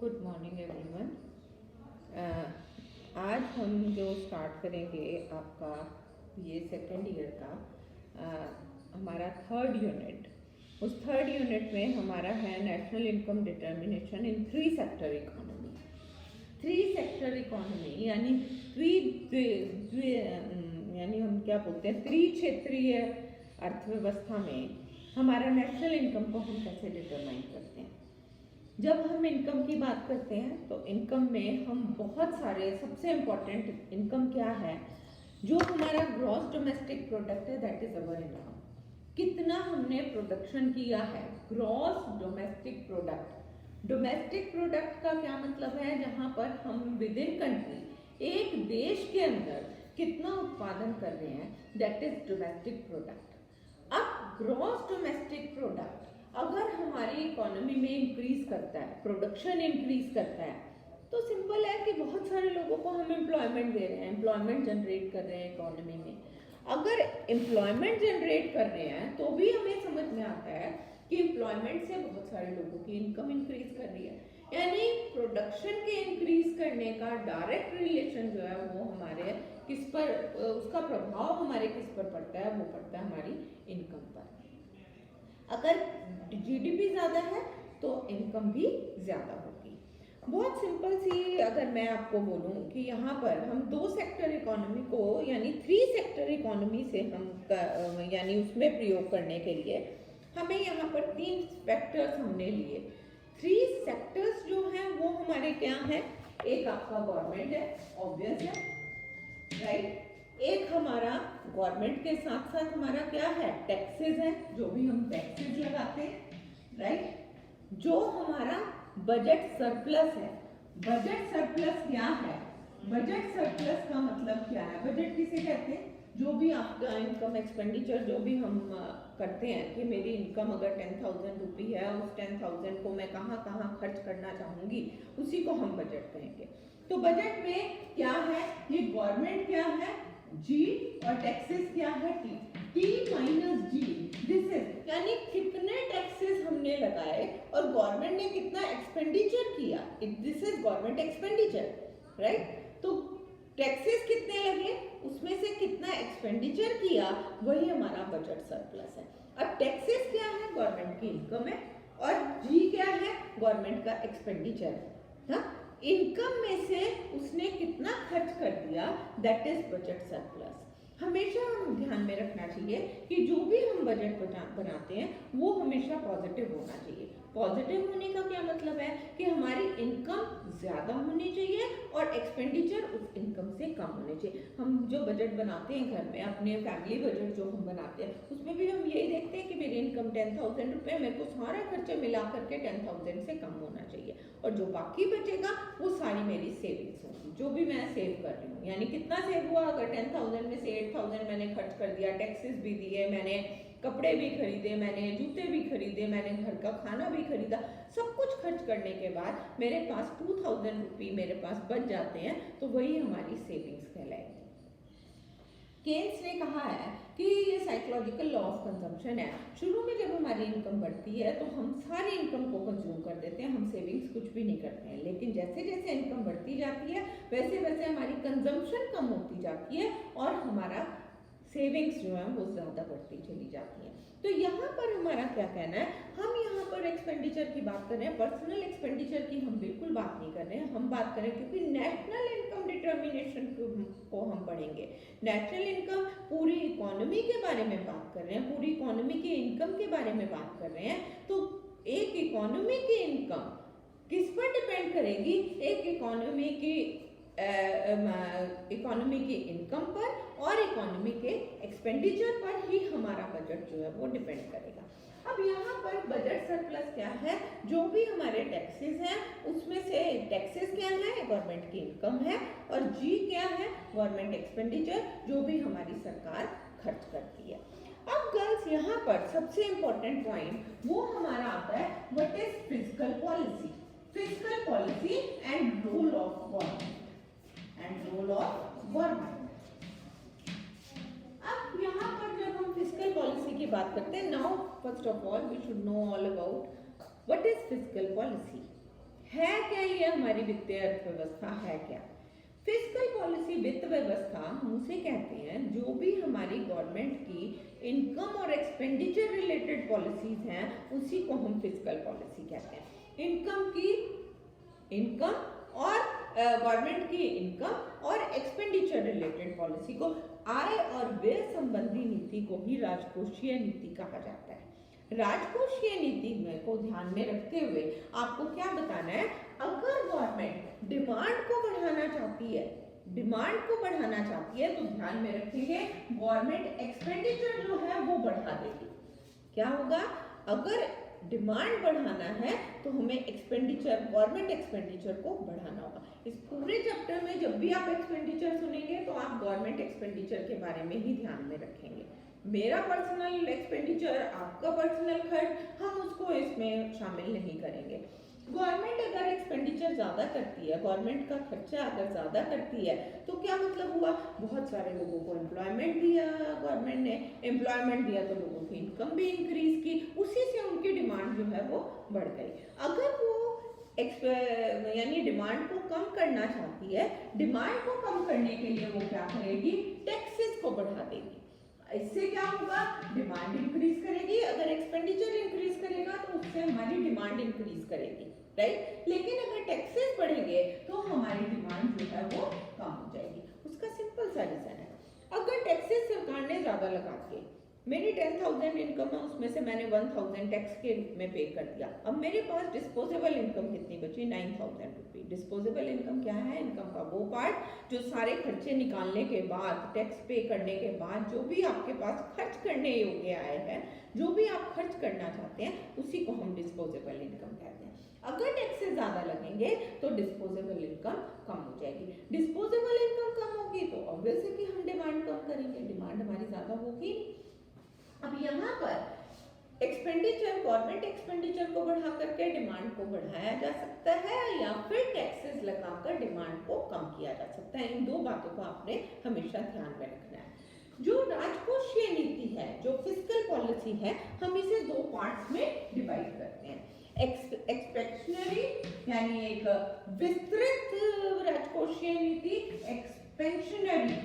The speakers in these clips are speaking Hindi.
Good morning everyone. आज हम जो स्टार्ट करेंगे आपका ये सेकेंड ईयर का हमारा थर्ड यूनिट। उस थर्ड यूनिट में हमारा है national income determination in three sector economy. Three sector economy यानी यानी हम क्या बोलते हैं, त्रिक्षेत्रीय अर्थव्यवस्था में हमारा नेशनल इनकम को हम कैसे डिटरमाइन करते हैं। जब हम इनकम की बात करते हैं तो इनकम में हम बहुत सारे, सबसे इम्पॉर्टेंट इनकम क्या है, जो हमारा ग्रॉस डोमेस्टिक प्रोडक्ट है, दैट इज अवर इनकम। कितना हमने प्रोडक्शन किया है, gross domestic product. Domestic product का क्या मतलब है, जहां पर हम विद इन कंट्री, एक देश के अंदर कितना उत्पादन कर रहे हैं, दैट इज डोमेस्टिक प्रोडक्ट। अब ग्रॉस डोमेस्टिक प्रोडक्ट अगर हमारी इकोनॉमी में इंक्रीज करता है, प्रोडक्शन इंक्रीज करता है, तो सिंपल है कि बहुत सारे लोगों को हम एम्प्लॉयमेंट दे रहे हैं, एम्प्लॉयमेंट जनरेट कर रहे हैं इकोनॉमी में। अगर एम्प्लॉयमेंट जनरेट कर रहे हैं तो भी हमें समझ में आता है कि एम्प्लॉयमेंट से बहुत सारे लोगों की इनकम इंक्रीज कर रही है। यानी प्रोडक्शन के इंक्रीज करने का डायरेक्ट रिलेशन जो है वो हमारे किस पर, उसका प्रभाव हमारे किस पर पड़ता है, वो पड़ता है हमारी इनकम पर। अगर जीडीपी ज़्यादा है तो इनकम भी ज़्यादा होगी। बहुत सिंपल सी अगर मैं आपको बोलूं कि यहाँ पर हम दो सेक्टर इकोनॉमी को यानी थ्री सेक्टर इकोनॉमी से हम यानी उसमें प्रयोग करने के लिए हमें यहाँ पर तीन फैक्टर्स हमने लिए। थ्री सेक्टर्स जो हैं वो हमारे क्या हैं, एक आपका गवर्नमेंट है, ऑब्वियस है, राइट। एक हमारा गवर्नमेंट के साथ साथ हमारा क्या है, टैक्सेस है, जो भी हम टैक्सेस लगाते हैं, राइट। जो हमारा बजट सरप्लस है, बजट सरप्लस क्या है, बजट सरप्लस का मतलब क्या है, बजट किसे कहते हैं, जो भी आपका इनकम एक्सपेंडिचर जो भी हम करते हैं कि मेरी इनकम अगर 10,000 रुपी है, उस 10,000 को मैं कहाँ कहाँ खर्च करना चाहूँगी, उसी को हम बजट कहेंगे। तो बजट में क्या है, ये गवर्नमेंट क्या है, जी, और टैक्सेस क्या है, T, T minus G, this is यानी कितने टैक्सेस हमने लगाए और गवर्नमेंट ने कितना एक्सपेंडिचर किया, this is government expenditure, right. तो टैक्सेस कितने लगे, उसमें से कितना एक्सपेंडिचर किया, वही हमारा बजट सरप्लस है। अब टैक्सेस क्या है, गवर्नमेंट की इनकम है, और जी क्या है, गवर्नमेंट का एक्सपेंडिचर है। हाँ, इनकम में से उसने कितना खर्च कर दिया, दैट इज बजट सरप्लस। हमेशा हम ध्यान में रखना चाहिए कि जो भी हम बजट बनाते हैं वो हमेशा पॉजिटिव होना चाहिए। पॉजिटिव होने का क्या मतलब है कि हमारी इनकम ज़्यादा होनी चाहिए और एक्सपेंडिचर उस इनकम से कम होने चाहिए। हम जो बजट बनाते हैं घर में, अपने फैमिली बजट जो हम बनाते हैं, उसमें भी हम यही देखते हैं कि मेरी इनकम 10,000 रुपये, मेरे को सारा खर्चा मिला करके 10,000 से कम होना चाहिए, और जो बाकी बचेगा वो सारी मेरी सेविंग्स होगी, जो भी मैं सेव कर रही हूँ। यानी कितना सेव हुआ, अगर 10,000 में से 8,000 मैंने खर्च कर दिया, टैक्सेस भी दिए, मैंने कपड़े भी खरीदे, मैंने जूते भी खरीदे, मैंने घर का खाना भी खरीदा, सब कुछ खर्च करने के बाद मेरे पास 2,000 रुपये मेरे पास बच जाते हैं, तो वही हमारी सेविंग्स कहलाएगी। केन्स ने कहा है कि ये साइकोलॉजिकल लॉ ऑफ कंजम्पशन है। शुरू में जब हमारी इनकम बढ़ती है तो हम सारी इनकम को कंज्यूम कर देते हैं, हम सेविंग्स कुछ भी नहीं करते हैं, लेकिन जैसे जैसे इनकम बढ़ती जाती है वैसे वैसे हमारी कंजम्पशन कम होती जाती है और हमारा सेविंग्स जो है वो ज़्यादा बढ़ती चली जाती है। तो यहाँ पर हमारा क्या कहना है, हम यहाँ पर एक्सपेंडिचर की बात कर रहे हैं, पर्सनल एक्सपेंडिचर की हम बिल्कुल बात नहीं कर रहे हैं, हम बात करें क्योंकि नेशनल इनकम डिटर्मिनेशन को हम पढ़ेंगे। नेशनल इनकम पूरी इकोनॉमी के बारे में बात कर रहे हैं, पूरी इकोनॉमी के इनकम के बारे में बात कर रहे हैं। तो एक इकोनॉमी की इनकम किस पर डिपेंड करेगी, एक इकोनॉमी की इनकम पर और इकोनॉमी के एक्सपेंडिचर पर ही हमारा बजट जो है वो डिपेंड करेगा। अब यहाँ पर बजट सरप्लस क्या है, जो भी हमारे टैक्सेस हैं उसमें से टैक्सेस क्या है, गवर्नमेंट की इनकम है, और जी क्या है, गवर्नमेंट एक्सपेंडिचर, जो भी हमारी सरकार खर्च करती है। अब गर्ल्स यहाँ पर सबसे इंपॉर्टेंट पॉइंट वो हमारा आता है, what is fiscal policy, fiscal policy and role of government, अब यहाँ पर जब हम फिस्कल पॉलिसी की बात करते हैं, now first of all we should know all about what is fiscal policy. है क्या ये हमारी वित्तीय अर्थव्यवस्था है क्या? फिस्कल पॉलिसी वित्त व्यवस्था हम उसे कहते हैं जो भी हमारी गवर्नमेंट की इनकम और एक्सपेंडिचर रिलेटेड पॉलिसीज हैं, उसी को हम फिस्कल पॉलिसी कहते हैं। इनकम और गवर्नमेंट की इनकम और एक्सपेंडिचर रिलेटेड पॉलिसी को, आय और व्यय संबंधी नीति को ही राजकोषीय नीति कहा जाता है। राजकोषीय नीति में को ध्यान में रखते हुए आपको क्या बताना है, अगर गवर्नमेंट डिमांड को बढ़ाना चाहती है तो ध्यान में रखेंगे गवर्नमेंट एक्सपेंडिचर जो है वो बढ़ा देगी। क्या होगा, अगर डिमांड बढ़ाना है तो हमें गवर्नमेंट एक्सपेंडिचर को बढ़ाना होगा। इस पूरे चैप्टर में जब भी आप एक्सपेंडिचर सुनेंगे तो आप गवर्नमेंट एक्सपेंडिचर के बारे में ही ध्यान में रखेंगे। मेरा पर्सनल एक्सपेंडिचर, आपका पर्सनल खर्च, हम उसको इसमें शामिल नहीं करेंगे। गवर्नमेंट अगर एक्सपेंडिचर ज़्यादा करती है, गवर्नमेंट का खर्चा अगर ज़्यादा करती है तो क्या मतलब हुआ, बहुत सारे लोगों को एम्प्लॉयमेंट दिया, गवर्नमेंट ने एम्प्लॉयमेंट दिया तो लोगों की इनकम भी इंक्रीज की, उसी से उनकी डिमांड जो है वो बढ़ गई। अगर वो यानी डिमांड को कम करना चाहती है, डिमांड को कम करने के लिए वो क्या करेगी, टैक्सेस को बढ़ा देगी। इससे क्या होगा, डिमांड इंक्रीज करेगी। अगर एक्सपेंडिचर इंक्रीज करेगा तो उससे हमारी डिमांड इंक्रीज करेगी, राइट। लेकिन अगर टैक्सेस बढ़ेंगे तो हमारी डिमांड जो है वो कम हो जाएगी। उसका सिंपल सा रीजन है, अगर टैक्सेस सरकार ने ज्यादा लगा के, मेरी 10,000 इनकम है, उसमें से मैंने 1,000 टैक्स के रूप में पे कर दिया, अब मेरे पास डिस्पोजेबल इनकम कितनी बची, 9,000 रुपये। डिस्पोजेबल इनकम क्या है, इनकम का वो पार्ट जो सारे खर्चे निकालने के बाद, टैक्स पे करने के बाद जो भी आपके पास खर्च करने योग्य आए हैं, जो भी आप खर्च करना चाहते हैं, उसी को हम डिस्पोजेबल इनकम कहते हैं। अगर टैक्सेस ज्यादा लगेंगे तो डिस्पोजेबल इनकम कम हो जाएगी। डिस्पोजेबल इनकम कम होगी तो ऑब्वियस है कि हम डिमांड कम करेंगे, डिमांड हमारी ज्यादा होगी। अब यहाँ पर एक्सपेंडिचर, गवर्नमेंट एक्सपेंडिचर को बढ़ा करके डिमांड को बढ़ाया जा सकता है या फिर टैक्सेस लगाकर डिमांड को कम किया जा सकता है। इन दो बातों को आपने हमेशा ध्यान में रखना है। जो राजकोषीय नीति है, जो फिस्कल पॉलिसी है, हम इसे दो पार्ट्स में डिवाइड करते हैं। एक्सपेंशनरी यानी एक विस्तृत राजकोषीय नीति, expansionary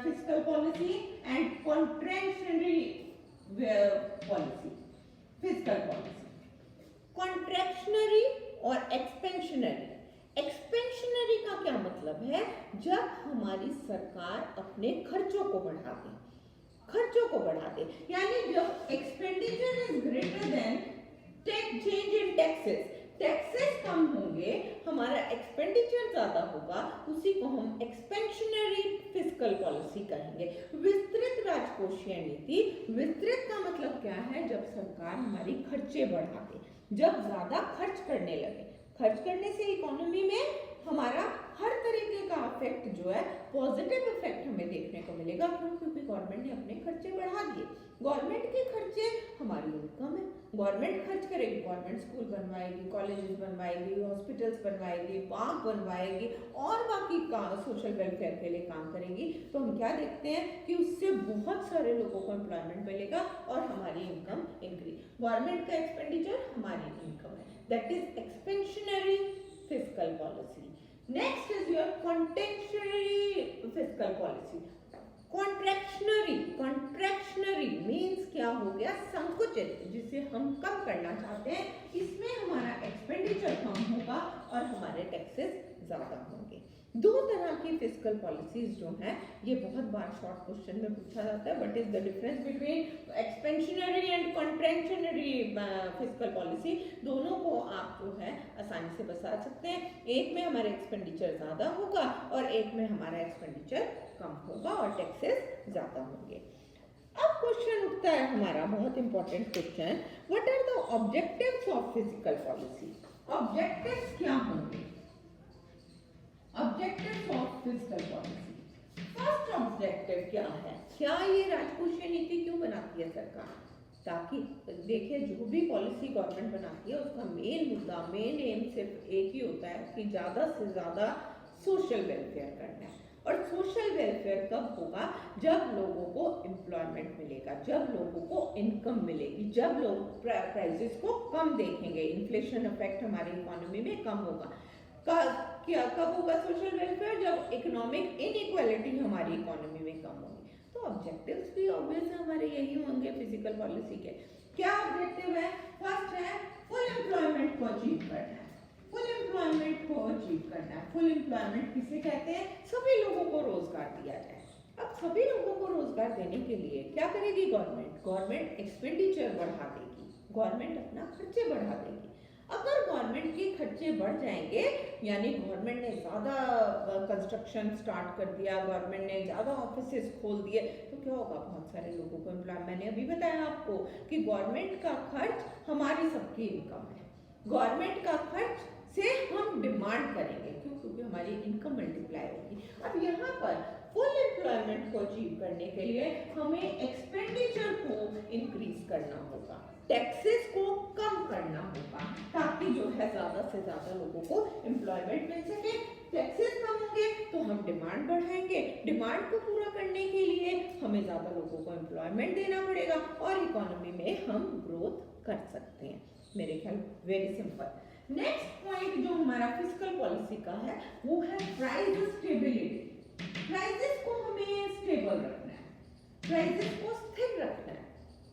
fiscal policy and contractionary policy, fiscal policy. Contractionary और एक्सपेंशनरी का क्या मतलब है, जब हमारी सरकार अपने खर्चों को बढ़ा दे, यानी जब expenditure is greater than change in taxes कम होंगे, हमारा एक्सपेंडिचर ज्यादा होगा, उसी को हम एक्सपेंशनरी फिस्कल पॉलिसी कहेंगे। विस्तृत राजकोषीय नीति, विस्तृत का मतलब क्या है, जब सरकार हमारी खर्चे बढ़ा दे, जब ज्यादा खर्च करने लगे। खर्च करने से इकोनॉमी में हमारा हर तरीके का इफेक्ट जो है, पॉजिटिव इफेक्ट हमें देखने को मिलेगा। क्यों? क्योंकि गवर्नमेंट ने अपने खर्चे बढ़ा दिए। गवर्नमेंट के खर्चे हमारी इनकम है, गवर्नमेंट खर्च करेगी, गवर्नमेंट स्कूल बनवाएगी, कॉलेजेस बनवाएगी, हॉस्पिटल्स बनवाएगी, पार्क बनवाएगी और बाकी का सोशल वेलफेयर के लिए काम करेगी। तो हम क्या देखते हैं कि उससे बहुत सारे लोगों को एम्प्लॉयमेंट मिलेगा और हमारी इनकम इंक्रीज। गवर्नमेंट का एक्सपेंडिचर हमारी इनकम है, that is expansionary fiscal policy. Next is your contractionary fiscal policy. Contractionary means क्या हो गया, संकुचित, जिसे हम कम करना चाहते हैं। इसमें हमारा एक्सपेंडिचर कम होगा और हमारे टैक्सेस ज्यादा होंगे। दो तरह की फिस्कल पॉलिसीज जो हैं, ये बहुत बार शॉर्ट क्वेश्चन में पूछा जाता है, what is the difference between expansionary and contractionary fiscal policy. दोनों को आप जो है आसानी से बता सकते हैं। एक में हमारा एक्सपेंडिचर ज्यादा होगा और एक में हमारा एक्सपेंडिचर कम होगा और टैक्सेस ज्यादा होंगे। अब क्वेश्चन उठता है हमारा बहुत important question, what are the objectives of fiscal policy. Objectives क्या होंगे, objectives of fiscal policy. First objective क्या है, क्या ये राजकोषीय नीति क्यों बनाती है सरकार, ताकि देखिए जो भी पॉलिसी गवर्नमेंट बनाती है उसका मेन मुद्दा, मेन एम सिर्फ एक ही होता है कि ज़्यादा से ज़्यादा सोशल वेलफेयर करना है। और सोशल वेलफेयर कब होगा? जब लोगों को एम्प्लॉयमेंट मिलेगा, जब लोगों को इनकम मिलेगी, जब लोग प्राइसेस को कम देखेंगे, इन्फ्लेशन इफेक्ट हमारी इकोनॉमी में कम होगा। क्या कब होगा सोशल वेलफेयर? जब इकोनॉमिक इनइक्वालिटी हमारी इकोनॉमी में कम होगी। तो ऑब्जेक्टिव्स भी ऑब्वियस हमारे यही होंगे फिजिकल पॉलिसी के। क्या ऑब्जेक्टिव है? फर्स्ट है फुल एम्प्लॉयमेंट को अचीव करना है। फुल एम्प्लॉयमेंट को अचीव करना है। फुल एम्प्लॉयमेंट किसे कहते हैं? सभी लोगों को रोजगार दिया जाए। अब सभी लोगों को रोजगार देने के लिए क्या करेगी गवर्नमेंट? गवर्नमेंट एक्सपेंडिचर बढ़ा देगी, गवर्नमेंट अपना खर्चे बढ़ा देगी। अगर गवर्नमेंट के खर्चे बढ़ जाएंगे, यानी गवर्नमेंट ने ज़्यादा कंस्ट्रक्शन स्टार्ट कर दिया, गवर्नमेंट ने ज़्यादा ऑफिसेज खोल दिए, तो क्या होगा? बहुत सारे लोगों को एम्प्लॉय। मैंने अभी बताया आपको कि गवर्नमेंट का खर्च हमारी सबकी इनकम है। गवर्नमेंट का खर्च से हम डिमांड करेंगे, क्यों? क्योंकि हमारी इनकम मल्टीप्लाई होगी। अब यहाँ पर फुल एम्प्लॉयमेंट को अचीव करने के लिए हमें एक्सपेंडिचर को इंक्रीज करना होगा, टैक्सेस को कम करना होगा, ताकि जो है ज़्यादा से ज़्यादा लोगों को एम्प्लॉयमेंट मिल सके। टैक्सेस कम होंगे तो हम डिमांड बढ़ाएंगे, डिमांड को पूरा करने के लिए हमें ज़्यादा लोगों को एम्प्लॉयमेंट देना पड़ेगा और इकोनॉमी में हम ग्रोथ कर सकते हैं। मेरे ख्याल वेरी सिंपल। नेक्स्ट पॉइंट जो हमारा फिस्कल पॉलिसी का है वो है प्राइस स्टेबिलिटी। प्राइसेस को हमें स्टेबल रखना है, प्राइसेस को स्थिर रखना है।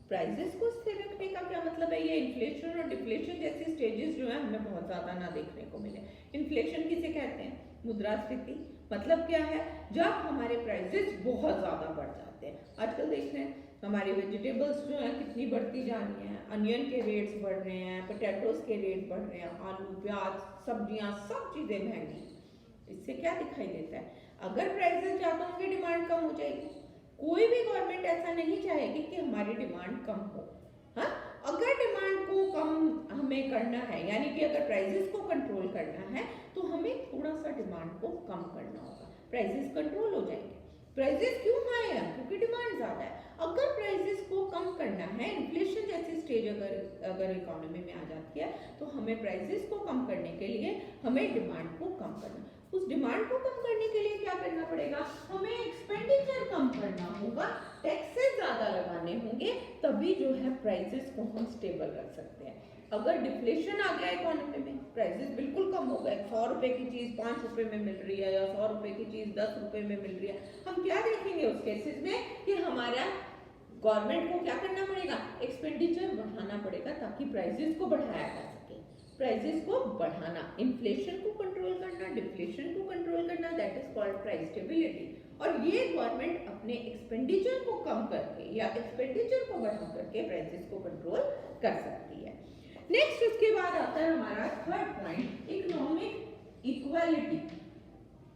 प्राइसेस को स्थिर रखने का क्या मतलब है? ये इन्फ्लेशन और डिफ्लेशन जैसी स्टेजेस जो है हमें बहुत ज़्यादा ना देखने को मिले। इन्फ्लेशन किसे कहते हैं? मुद्रास्फीति। मतलब क्या है? जब हमारे प्राइसेस बहुत ज़्यादा बढ़ जाते हैं। आजकल देख रहे हैं हमारी वेजिटेबल्स जो है कितनी बढ़ती जा रही हैं, अनियन के रेट्स बढ़ रहे हैं, पोटैटोज के रेट बढ़ रहे हैं, आलू प्याज सब्जियां सब चीज़ें महंगी। इससे क्या दिखाई देता है? अगर प्राइसेस ज़्यादा होंगे डिमांड कम हो जाएगी। कोई भी गवर्नमेंट ऐसा नहीं चाहेगी कि हमारी डिमांड कम हो। हाँ, अगर डिमांड को कम हमें करना है, यानी कि अगर प्राइसेस को कंट्रोल करना है तो हमें थोड़ा सा डिमांड को कम करना होगा, प्राइसेस कंट्रोल हो जाएंगे। प्राइसेस क्यों हाई है? क्योंकि डिमांड ज़्यादा है। अगर प्राइसेस को कम करना है, इन्फ्लेशन जैसी स्टेज अगर इकोनॉमी में आ जाती है तो हमें प्राइसेस को कम करने के लिए हमें डिमांड को कम करना। उस डिमांड को कम करने के लिए क्या करना पड़ेगा? हमें एक्सपेंडिचर कम करना होगा, टैक्सेस ज़्यादा लगाने होंगे, तभी जो है प्राइसेस को हम स्टेबल रख सकते हैं। अगर डिफ्लेशन आ गया इकोनॉमी में, प्राइसेस बिल्कुल कम हो गए, 100 रुपए की चीज़ 5 रुपए में मिल रही है या 100 रुपए की चीज़ 10 रुपए में मिल रही है, हम क्या देखेंगे उस केसेस में कि हमारा गवर्नमेंट को क्या करना पड़ेगा? एक्सपेंडिचर बढ़ाना पड़ेगा ताकि प्राइसेस को बढ़ाया जा सके। प्राइसेस को बढ़ाना, इन्फ्लेशन को कंट्रोल करना, डिफ्लेशन को कंट्रोल करना, that is called price stability. और ये गवर्नमेंट अपने एक्सपेंडिचर को कम करके या एक्सपेंडिचर को बढ़ा करके प्राइसेस को कंट्रोल कर सकती है। नेक्स्ट उसके बाद आता है हमारा third point, economic equality.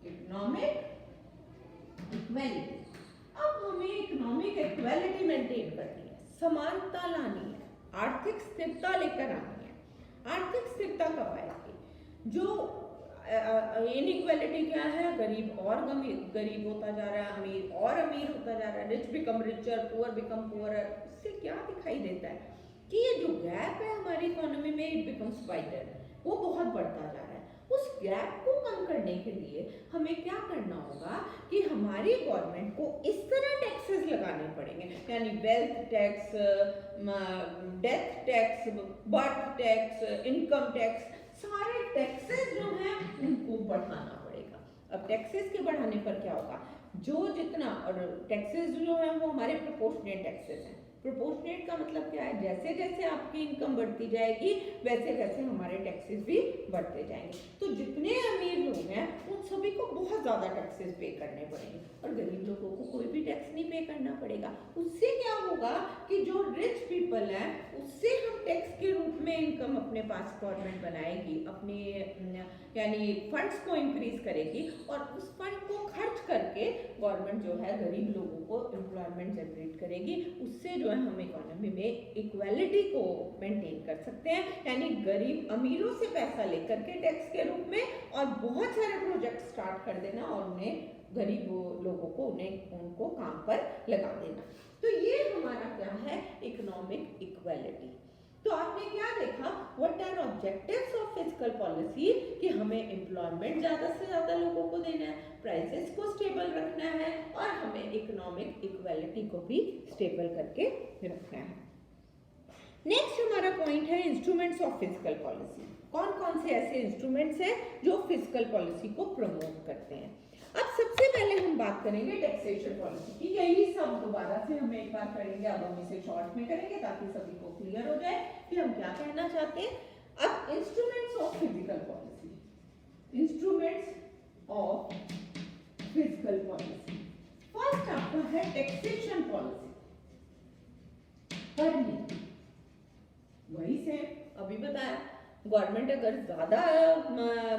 Economic equality. अब हमें इकोनॉमिक इक्वालिटी मेंटेन करनी है, समानता लानी है, आर्थिक स्थिरता लेकर आनी है। आर्थिक स्थिरता कब आएगी? जो इनइक्वालिटी क्या है? गरीब और गरीब होता जा रहा है, अमीर और अमीर होता जा रहा है, rich become richer, poor become poor. इससे क्या दिखाई देता है कि ये जो गैप है हमारी इकोनॉमी में, इट बिकम्स वाइडर, वो बहुत बढ़ता जा रहा है। उस गैप को कम करने के लिए हमें क्या करना होगा कि हमारी गवर्नमेंट को इस तरह टैक्सेस लगाने पड़ेंगे, यानी wealth tax, death tax, birth tax, income tax, सारे टैक्सेस जो हैं उनको बढ़ाना पड़ेगा। अब टैक्सेस के बढ़ाने पर क्या होगा? जो जितना, और टैक्सेस जो है वो हमारे प्रोपोर्शनेट टैक्सेस हैं। प्रोपोर्शनेट का मतलब क्या है? जैसे जैसे आपकी इनकम बढ़ती जाएगी वैसे वैसे हमारे टैक्सेस भी बढ़ते जाएंगे। तो जितने अमीर लोग हैं उन सभी को बहुत ज़्यादा टैक्सेस पे करने पड़ेंगे और गरीब लोगों को कोई भी टैक्स नहीं पे करना पड़ेगा। उससे क्या होगा कि जो रिच पीपल हैं उससे हम टैक्स के रूप में इनकम अपने पास गवर्नमेंट बनाएगी, अपने यानी फंड्स को इंक्रीज करेगी और उस फंड को खर्च करके गवर्नमेंट जो है गरीब लोगों को एम्प्लॉयमेंट जनरेट करेगी। उससे जो है हम इकोनॉमी में इक्वालिटी को मेंटेन कर सकते हैं, यानी गरीब अमीरों से पैसा लेकर के टैक्स के रूप में और बहुत सारे प्रोजेक्ट स्टार्ट कर देना और उन्हें गरीब लोगों को उनको काम पर लगा देना। तो ये हमारा क्या है? Economic equality. तो आपने क्या देखा? What are objectives of fiscal policy कि हमें एम्प्लॉयमेंट ज़्यादा से ज़्यादा लोगों को देना है, प्राइसेस को स्टेबल रखना है और हमें इकोनॉमिक इक्वालिटी को भी स्टेबल करके रखना है। नेक्स्ट हमारा पॉइंट है इंस्ट्रूमेंट्स ऑफ फिस्कल पॉलिसी। कौन कौन से ऐसे इंस्ट्रूमेंट्स हैं जो फिस्कल पॉलिसी को प्रमोट करते हैं। अब सबसे पहले हम बात करेंगे टैक्सेशन पॉलिसी की। यही सब दोबारा से हम एक बार करेंगे, अब हम इसे शॉर्ट में करेंगे ताकि सभी को क्लियर हो जाए कि हम क्या कहना चाहते हैं। अब instruments of physical policy, instruments of physical policy. First आपका है टैक्सेशन पॉलिसी। वही से अभी बताया, गवर्नमेंट अगर ज़्यादा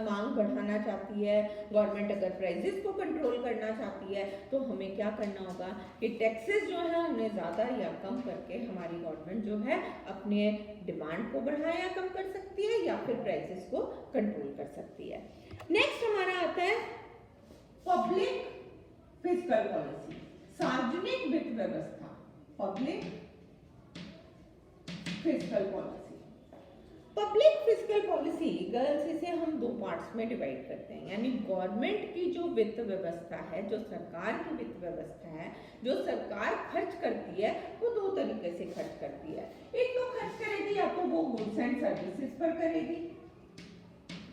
मांग बढ़ाना चाहती है, गवर्नमेंट अगर प्राइसेस को कंट्रोल करना चाहती है, तो हमें क्या करना होगा कि टैक्सेस जो है उन्हें ज़्यादा या कम करके हमारी गवर्नमेंट जो है अपने डिमांड को बढ़ा या कम कर सकती है या फिर प्राइसेस को कंट्रोल कर सकती है। नेक्स्ट हमारा आता है पब्लिक फिस्कल पॉलिसी, सार्वजनिक वित्त व्यवस्था, public fiscal policy. Public fiscal policy girls इसे हम दो पार्ट्स में डिवाइड करते हैं, यानी गवर्नमेंट की जो वित्त व्यवस्था है, जो सरकार की वित्त व्यवस्था है, जो सरकार खर्च करती है, वो दो तरीके से खर्च करती है। एक तो खर्च करेगी या तो वो गुड्स एंड सर्विसेज पर करेगी,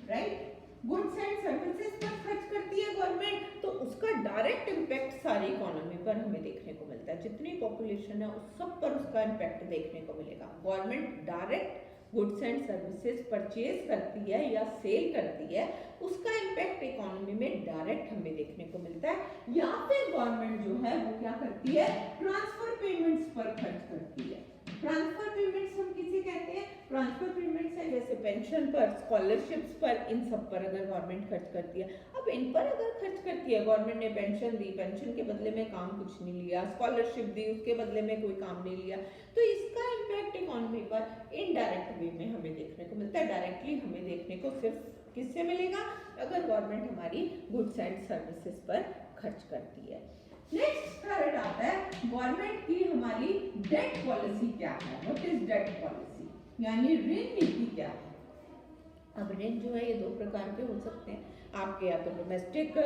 राइट, गुड्स एंड सर्विसेज पर खर्च करती है गवर्नमेंट, तो उसका डायरेक्ट इम्पैक्ट सारी इकोनॉमी पर हमें देखने को मिलता है। जितनी पॉपुलेशन है उस सब पर उसका इम्पैक्ट देखने को मिलेगा। Government direct goods and services purchase करती है या सेल करती है, उसका इम्पैक्ट इकोनॉमी में डायरेक्ट हमें देखने को मिलता है। या फिर गवर्नमेंट जो है वो क्या करती है, ट्रांसफर पेमेंट्स पर खर्च करती है। ट्रांसफर पेमेंट्स हम किसे कहते हैं, ट्रांसफर पेमेंट्स है जैसे पेंशन पर, स्कॉलरशिप्स पर, इन सब पर अगर गवर्नमेंट खर्च करती है। अब इन पर अगर खर्च करती है, गवर्नमेंट ने पेंशन दी, पेंशन के बदले में काम कुछ नहीं लिया, स्कॉलरशिप दी, उसके बदले में कोई काम नहीं लिया, तो इसका इम्पैक्ट इकोनॉमी पर इनडायरेक्ट वे में हमें देखने को मिलता है। डायरेक्टली हमें देखने को सिर्फ किससे मिलेगा, अगर गवर्नमेंट हमारी गुड्स एंड सर्विसेज पर खर्च करती है। नेक्स्ट थर्ड आता है गवर्नमेंट की हमारी डेट पॉलिसी क्या है, व्हाट इज डेट पॉलिसी, यानी ऋण नीति क्या है। अब ऋण जो है ये दो प्रकार के हो सकते हैं, आपके या तो डोमेस्टिक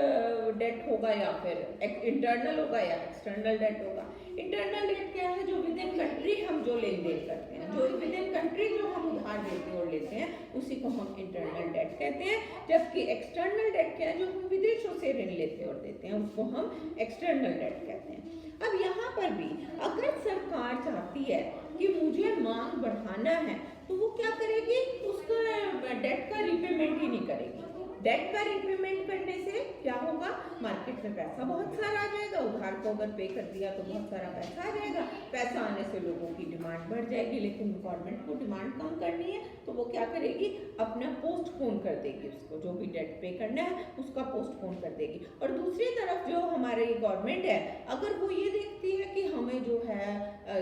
डेट होगा या फिर इंटरनल होगा या एक्सटर्नल डेट होगा। इंटरनल डेट क्या है, जो विद इन कंट्री हम जो लेन देन करते हैं, जो विद इन कंट्री जो हम उधार देते और लेते हैं, उसी को हम इंटरनल डेट कहते हैं। जबकि एक्सटर्नल डेट क्या है, जो हम विदेशों से ऋण लेते और देते हैं, उसको हम एक्सटर्नल डेट कहते हैं। अब यहाँ पर भी अगर सरकार चाहती है कि मुझे मांग बढ़ाना है, तो वो क्या करेगी, उसका डेट का रिपेमेंट ही नहीं करेगी। डेट का रिपेमेंट करने से क्या होगा, मार्केट में पैसा बहुत सारा आ जाएगा, उधार को अगर पे कर दिया तो बहुत सारा पैसा आ जाएगा, पैसा आने से लोगों की डिमांड बढ़ जाएगी। लेकिन गवर्नमेंट को डिमांड कम करनी है, तो वो क्या करेगी, अपना पोस्टपोन कर देगी, उसको जो भी डेट पे करना है उसका पोस्टपोन कर देगी। और दूसरी तरफ जो हमारी गवर्नमेंट है, अगर वो ये देखती है कि हमें जो है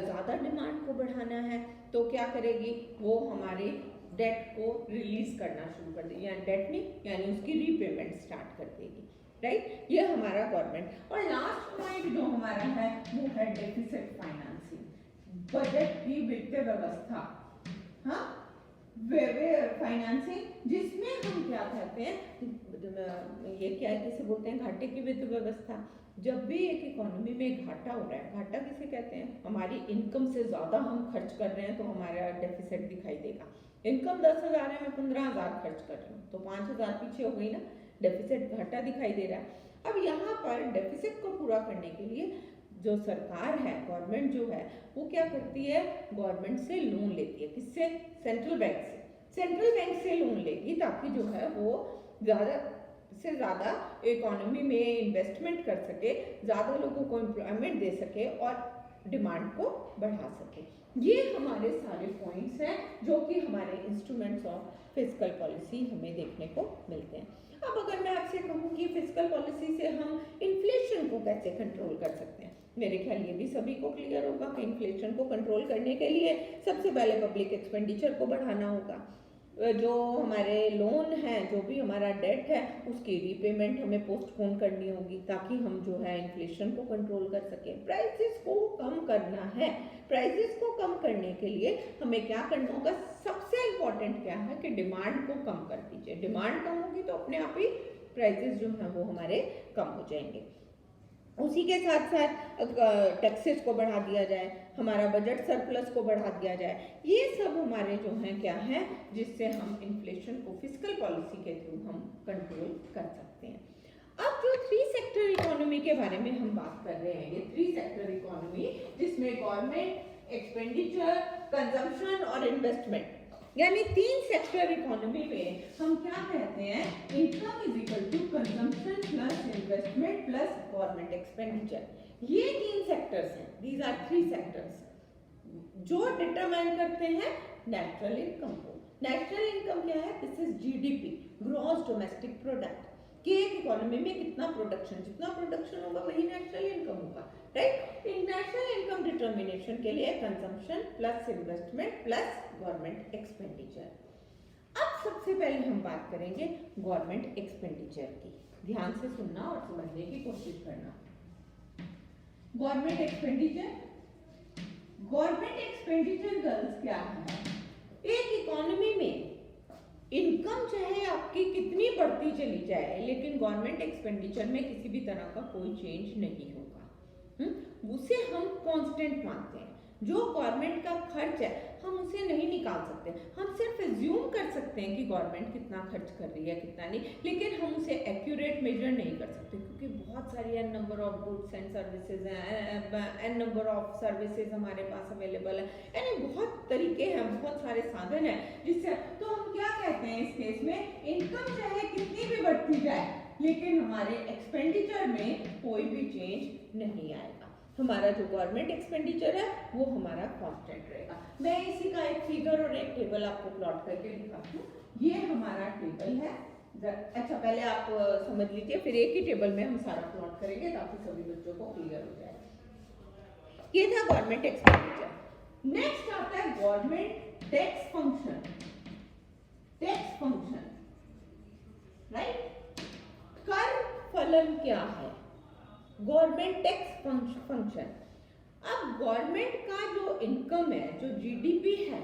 ज़्यादा डिमांड को बढ़ाना है, तो क्या करेगी, वो हमारे डेट को रिलीज करना शुरू कर देगी, यानी डेट नहीं, यानी उसकी रीपेमेंट स्टार्ट कर देगी, राइट। ये हमारा गवर्नमेंट। और लास्ट पॉइंट जो हमारा है वो है डेफिसिट फाइनेंसिंग, बजट की वित्तीय व्यवस्था, हाँ, फाइनेंसिंग, जिसमें हम क्या कहते हैं, ये क्या है, किसे बोलते हैं, घाटे की वित्त व्यवस्था। जब भी एक इकोनॉमी में घाटा हो रहा है, घाटा किसे कहते हैं, हमारी इनकम से ज़्यादा हम खर्च कर रहे हैं तो हमारा डेफिसिट दिखाई देगा। इनकम 10,000 है, मैं 15,000 खर्च कर रही हूँ, तो 5,000 पीछे हो गई ना, डेफिसिट, घाटा दिखाई दे रहा है। अब यहाँ पर डेफिसिट को पूरा करने के लिए जो सरकार है, गवर्नमेंट जो है, वो क्या करती है, गवर्नमेंट से लोन लेती है। किससे, सेंट्रल बैंक से। सेंट्रल बैंक से लोन लेगी ताकि जो है वो ज़्यादा से ज़्यादा इकोनॉमी में इन्वेस्टमेंट कर सके, ज़्यादा लोगों को एम्प्लॉयमेंट दे सके और डिमांड को बढ़ा सके। ये हमारे सारे पॉइंट्स हैं जो कि हमारे इंस्ट्रूमेंट्स ऑफ फिस्कल पॉलिसी हमें देखने को मिलते हैं। अब अगर मैं आपसे कहूँ कि फिस्कल पॉलिसी से हम इन्फ्लेशन को कैसे कंट्रोल कर सकते हैं, मेरे ख्याल ये भी सभी को क्लियर होगा कि इन्फ्लेशन को कंट्रोल करने के लिए सबसे पहले पब्लिक एक्सपेंडिचर को बढ़ाना होगा। जो हमारे लोन हैं, जो भी हमारा डेट है, उसकी रीपेमेंट हमें पोस्टपोन करनी होगी ताकि हम जो है इन्फ्लेशन को कंट्रोल कर सकें। प्राइसेस को कम करना है, प्राइसेस को कम करने के लिए हमें क्या करना होगा, सबसे इम्पोर्टेंट इम्पॉर्टेंट क्या है कि डिमांड को कम कर दीजिए। डिमांड कम होगी तो अपने आप ही प्राइसेस जो हैं वो हमारे कम हो जाएंगे। उसी के साथ साथ टैक्सेस को बढ़ा दिया जाए, हमारा बजट सरप्लस को बढ़ा दिया जाए, ये सब हमारे जो हैं क्या है जिससे हम इन्फ्लेशन को फिस्कल पॉलिसी के थ्रू हम कंट्रोल कर सकते हैं। अब जो 3 सेक्टर इकोनॉमी के बारे में हम बात कर रहे हैं, ये 3 सेक्टर इकोनॉमी जिसमें गवर्नमेंट, एक्सपेंडिचर, कंजम्पशन और इन्वेस्टमेंट, यानी 3 सेक्टर इकोनॉमी में हम क्या कहते हैं, income is equal to consumption plus investment plus government expenditure. ये 3 सेक्टर्स हैं, दीज आर 3 सेक्टर्स जो डिटरमाइन करते हैं नेशनल इनकम को। नेशनल इनकम क्या है? This is GDP, gross domestic product, कि एक इकोनॉमी में कितना प्रोडक्शन, जितना प्रोडक्शन होगा वही नेशनल इनकम होगा, राइट। नेशनल इनकम डिटर्मिनेशन के लिए consumption plus investment plus government expenditure. अब सबसे पहले हम बात करेंगे गवर्नमेंट एक्सपेंडिचर की। ध्यान से सुनना और समझने की कोशिश करना। Government expenditure, government expenditure girls क्या है? एक इकोनॉमी में इनकम चाहे आपकी कितनी बढ़ती चली जाए, लेकिन गवर्नमेंट एक्सपेंडिचर में किसी भी तरह का कोई चेंज नहीं होगा। उसे हम कांस्टेंट मानते हैं। जो गवर्नमेंट का खर्च है हम उसे नहीं निकाल सकते, हम सिर्फ एज्यूम कर सकते हैं कि गवर्नमेंट कितना खर्च कर रही है कितना नहीं, लेकिन हम उसे एक्यूरेट मेजर नहीं कर सकते क्योंकि बहुत सारी n number of goods and services हैं, एन नंबर ऑफ सर्विसेज हमारे पास अवेलेबल है, यानी बहुत तरीके हैं, बहुत सारे साधन हैं जिससे, तो हम क्या कहते हैं इस केस में, इनकम चाहे कितनी भी बढ़ती जाए लेकिन हमारे एक्सपेंडिचर में कोई भी चेंज नहीं आएगा। हमारा जो गवर्नमेंट एक्सपेंडिचर है वो हमारा कांस्टेंट रहेगा। मैं इसी का एक फिगर और एक टेबल आपको प्लॉट करके दिखाती हूँ। ये हमारा टेबल है। अच्छा पहले आप समझ लीजिए, फिर एक ही टेबल में हम सारा प्लॉट करेंगे ताकि सभी बच्चों को क्लियर हो जाए। ये था गवर्नमेंट एक्सपेंडिचर। नेक्स्ट आता है government tax function. Tax function, right. कर फलन क्या है? Government tax function. अब गवर्नमेंट का जो इनकम है, जो जीडीपी है,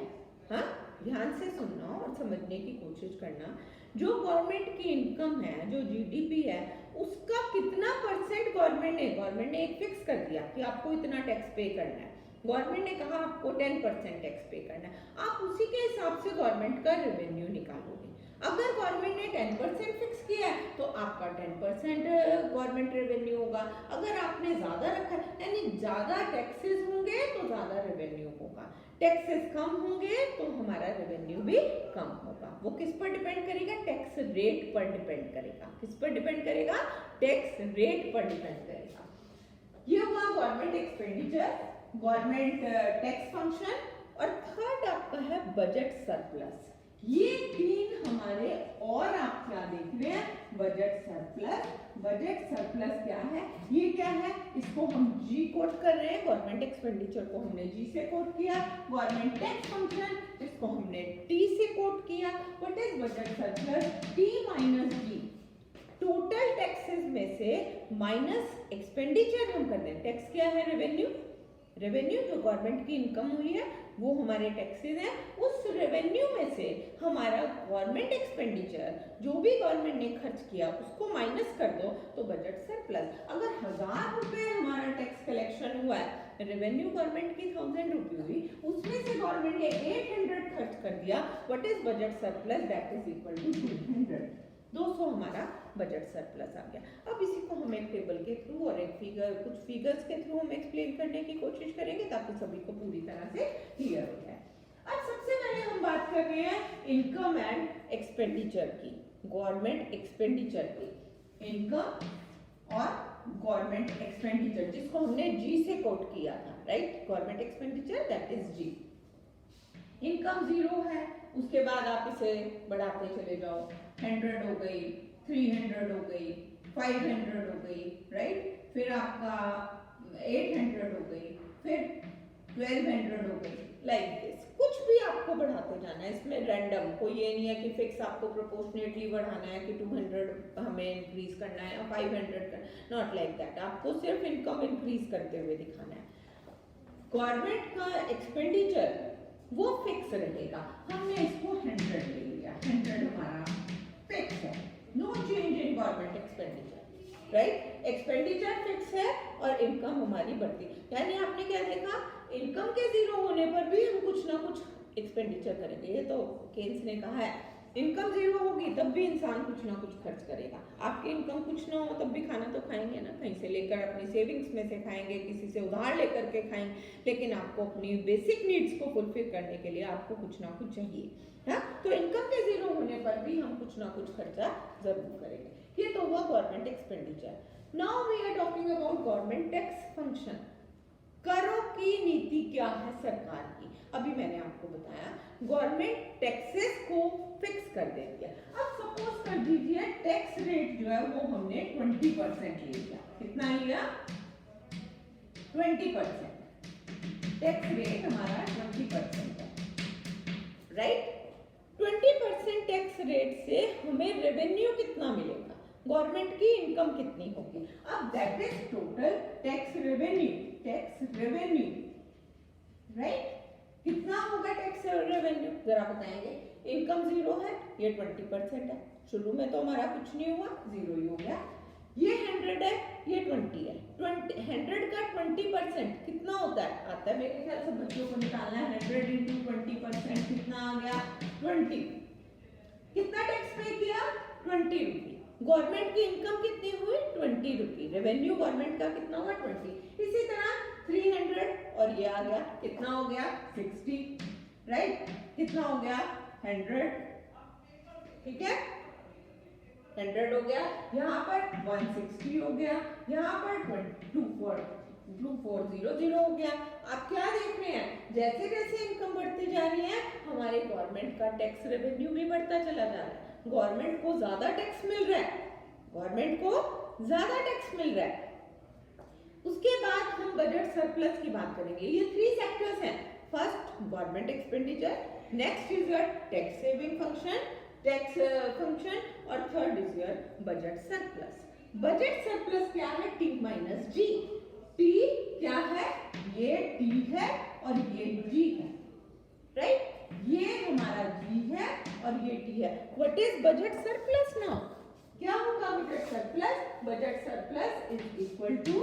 हाँ ध्यान से सुनना और समझने की कोशिश करना। जो गवर्नमेंट की इनकम है, जो जीडीपी है, उसका कितना परसेंट गवर्नमेंट ने एक फिक्स कर दिया कि आपको इतना टैक्स पे करना है। गवर्नमेंट ने कहा आपको 10% टैक्स पे करना है, आप उसी के हिसाब से गवर्नमेंट का रेवेन्यू निकालोगे। अगर गवर्नमेंट ने 10% फिक्स किया है तो आपका 10% गवर्नमेंट रेवेन्यू होगा। अगर आपने ज्यादा रखा है, यानी ज्यादा टैक्सेस होंगे तो ज्यादा रेवेन्यू होगा, टैक्सेस कम होंगे तो हमारा रेवेन्यू भी कम होगा। वो किस पर डिपेंड करेगा? टैक्स रेट पर डिपेंड करेगा। किस पर डिपेंड करेगा? टैक्स रेट पर डिपेंड करेगा। ये हुआ government expenditure, government tax function. और थर्ड आपका है बजट सरप्लस। ये 3 हमारे, और आप क्या देख रहे हैं? Budget surplus. बजट सरप्लस क्या है? ये क्या है? इसको हम जी कोट कर रहे हैं। गवर्नमेंट एक्सपेंडिचर को हमने जी से कोट किया, गवर्नमेंट टैक्स फंक्शन इसको हमने टी से कोट किया। What is budget surplus? T minus G. Total taxes में से माइनस एक्सपेंडिचर हम करते हैं। टैक्स क्या है? रेवेन्यू। रेवेन्यू जो गवर्नमेंट की इनकम हुई है वो हमारे टैक्सेस हैं। उस रेवेन्यू में से हमारा गवर्नमेंट एक्सपेंडिचर जो भी गवर्नमेंट ने खर्च किया उसको माइनस कर दो तो बजट सरप्लस। अगर 1000 रुपए हमारा टैक्स कलेक्शन हुआ है, रेवेन्यू गवर्नमेंट की 1000 रुपये हुई, उसमें से गवर्नमेंट ने 800 खर्च कर दिया, what is budget surplus? That is equal to 200। 200 हमारा बजट सरप्लस आ गया। अब इसी को हम एक टेबल के थ्रू और एक फिगर, कुछ फिगर्स के थ्रू हम एक्सप्लेन करने की कोशिश करेंगे ताकि सभी को पूरी तरह से क्लियर हो जाए। अब सबसे पहले हम बात कर रहे हैं इनकम एंड एक्सपेंडिचर की, गवर्नमेंट एक्सपेंडिचर की। इनकम और गवर्नमेंट एक्सपेंडिचर जिसको हमने जी से कोट किया था, right. Government expenditure that is G. Income 0 है, उसके बाद आप इसे बढ़ाते चले जाओ, 100 हो गई, 300 हो गई, 500 हो गई, राइट। फिर आपका 800 हो गई, फिर 1200 हो गई, लाइक दिस। कुछ भी आपको बढ़ाते जाना है, इसमें रैंडम कोई ये नहीं है कि फिक्स आपको प्रोपोर्शनेटली बढ़ाना है कि 200 हमें इंक्रीज करना है या 500 करना, नॉट लाइक दैट। आपको सिर्फ इनकम इंक्रीज करते हुए दिखाना है। गवर्नमेंट का एक्सपेंडिचर वो फिक्स रहेगा, हमने इसको 100 राइट। एक्सपेंडिचर फिक्स है और इनकम हमारी बढ़ती, यानी आपने क्या देखा, इनकम के जीरो होने पर भी हम कुछ ना कुछ एक्सपेंडिचर करेंगे। ये तो केन्स ने कहा है, इनकम जीरो होगी तब भी इंसान कुछ ना कुछ खर्च करेगा। आपकी इनकम कुछ ना हो तब भी खाना तो खाएंगे ना, कहीं से लेकर अपनी सेविंग्स में से खाएंगे, किसी से उधार लेकर के खाएंगे, लेकिन आपको अपनी बेसिक नीड्स को फुलफिल करने के लिए आपको कुछ ना कुछ चाहिए। हाँ, तो इनकम के जीरो होने पर भी हम कुछ ना कुछ खर्चा जरूर करेंगे। ये तो हुआ government expenditure. Now we are talking about government tax function. करों की नीति क्या है सरकार की? अभी मैंने आपको बताया गवर्नमेंट टैक्सेस को फिक्स कर देती है। अब सपोज कर दीजिए टैक्स रेट जो है वो हमने 20% ले लिया। कितना लिया? 20%। टैक्स रेट हमारा 20% है, राइट। 20% टैक्स रेट से हमें रेवेन्यू कितना मिलेगा, गवर्नमेंट की इनकम कितनी होगी? अब that is total tax revenue. Tax revenue, right, कितना होगा टैक्स रेवेन्यू जरा बताएंगे। इनकम जीरो है, ये 20% है, शुरू में तो हमारा कुछ नहीं हुआ, जीरो ही हो गया। ये 100 है, ये 20 है। 100 का 20% कितना होता है? आता है मेरे ख्याल से बच्चों को निकालना है। 100 इंटू 20% कितना आ गया? 20। कितना टैक्स पे किया? 20 रुपी। गवर्नमेंट की इनकम कितनी हुई? 20 रुपी। रेवेन्यू गवर्नमेंट का कितना हुआ? 20। इसी तरह 300 और ये आ गया, कितना हो गया? 60, राइट। कितना हो गया? 100, ठीक है, 100 हो गया। यहाँ पर 160 हो गया, यहाँ पर 2400 हो गया। आप क्या देख रहे हैं, जैसे जैसे इनकम बढ़ती जा रही है हमारे गवर्नमेंट का टैक्स रेवेन्यू भी बढ़ता चला जा रहा है। गवर्नमेंट को ज्यादा टैक्स मिल रहा है, गवर्नमेंट को ज्यादा टैक्स मिल रहा है। उसके बाद हम बजट सरप्लस की बात करेंगे। ये 3 सेक्टर्स हैं। First government expenditure, next is your tax saving function और third is your budget surplus. Budget surplus क्या है? T minus G। T क्या है? ये T है और ये G है, राइट। ये हमारा G है और ये T है। What is budget surplus now? क्या होगा budget surplus? Budget surplus is equal to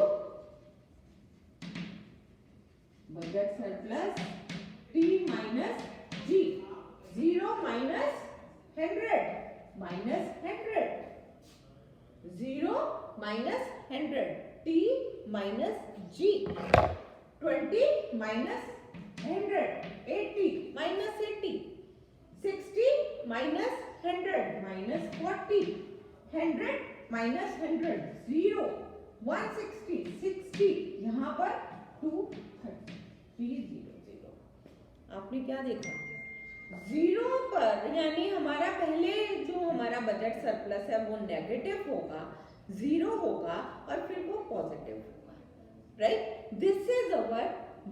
budget surplus T minus G। 0 minus 100 minus 100, 0 minus 100, T minus G। 20 minus 100, 80 minus 80, 60 minus 100 minus 40, 100 minus 100, 0, 160, 60, यहाँ पर 230, 300। आपने क्या देखा? जीरो पर, यानी हमारा पहले जो हमारा बजट सरप्लस है वो नेगेटिव होगा, जीरो होगा और फिर वो पॉजिटिव होगा, right. This is our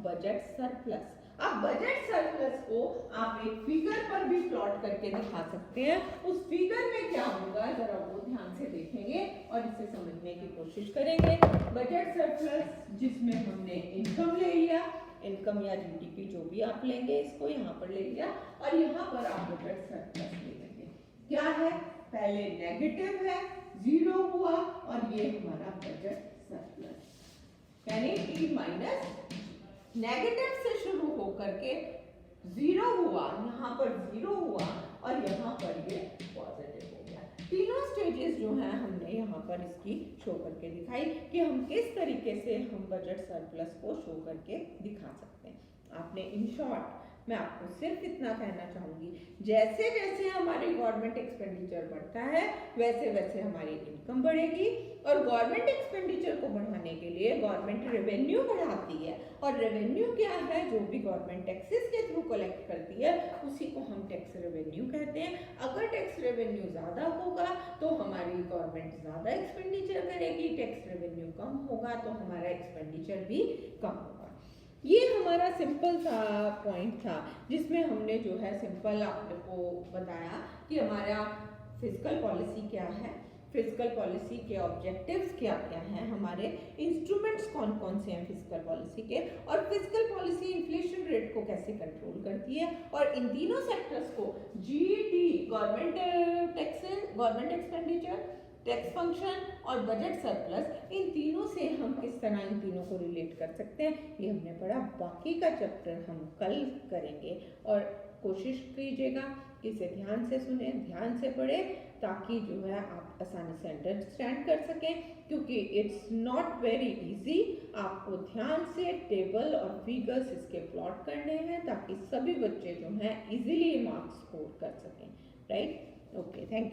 budget surplus. अब बजट सरप्लस को आप एक फिगर पर भी प्लॉट करके दिखा सकते हैं। उस फिगर में क्या होगा जरा वो ध्यान से देखेंगे और इसे समझने की कोशिश करेंगे। बजट सरप्लस जिसमें हमने इनकम ले लिया, इनकम या जीडीपी जो भी आप लेंगे, इसको यहाँ पर ले लिया और यहाँ पर आप बजट सरप्लस ले लेंगे। क्या है? पहले नेगेटिव है, जीरो हुआ और ये हमारा बजट सरप्लस, यानी T माइनस नेगेटिव से शुरू होकर के जीरो हुआ, यहाँ पर जीरो हुआ और यहाँ पर ये पॉजिटिव हो गया। तीनों स्टेजेस जो हैं हमने यहाँ पर इसकी शो करके दिखाई कि हम किस तरीके से हम बजट सरप्लस को शो करके दिखा सकते हैं। आपने इन शॉर्ट मैं आपको सिर्फ इतना कहना चाहूंगी, जैसे जैसे हमारी गवर्नमेंट एक्सपेंडिचर बढ़ता है वैसे वैसे हमारी इनकम बढ़ेगी और गवर्नमेंट एक्सपेंडिचर को बढ़ाने के लिए गवर्नमेंट रेवेन्यू बढ़ाती है और रेवेन्यू क्या है? जो भी गवर्नमेंट टैक्सेस के थ्रू कलेक्ट करती है उसी को हम टैक्स रेवेन्यू कहते हैं। अगर टैक्स रेवेन्यू ज़्यादा होगा तो हमारी गवर्नमेंट ज़्यादा एक्सपेंडिचर करेगी, टैक्स रेवेन्यू कम होगा तो हमारा एक्सपेंडिचर भी कम होगा। ये हमारा सिंपल सा पॉइंट था जिसमें हमने जो है सिंपल आपको बताया कि हमारा फिजिकल पॉलिसी क्या है, फिजिकल पॉलिसी के ऑब्जेक्टिव्स क्या क्या हैं, हमारे इंस्ट्रूमेंट्स कौन कौन से हैं फिजिकल पॉलिसी के, और फिजिकल पॉलिसी इन्फ्लेशन रेट को कैसे कंट्रोल करती है। और इन तीनों सेक्टर्स को GD government taxes, government expenditure, tax function और बजट सरप्लस, इन तीनों से हम किस तरह इन तीनों को रिलेट कर सकते हैं ये हमने पढ़ा। बाकी का चैप्टर हम कल करेंगे और कोशिश कीजिएगा कि इसे ध्यान से सुने, ध्यान से पढ़े, ताकि जो है आप आसानी से अंडरस्टैंड कर सकें, क्योंकि इट्स नॉट वेरी इजी। आपको ध्यान से टेबल और फिगर्स इसके प्लॉट करने हैं ताकि सभी बच्चे जो हैं इजीली मार्क्स स्कोर कर सकें। Right, okay, thank you.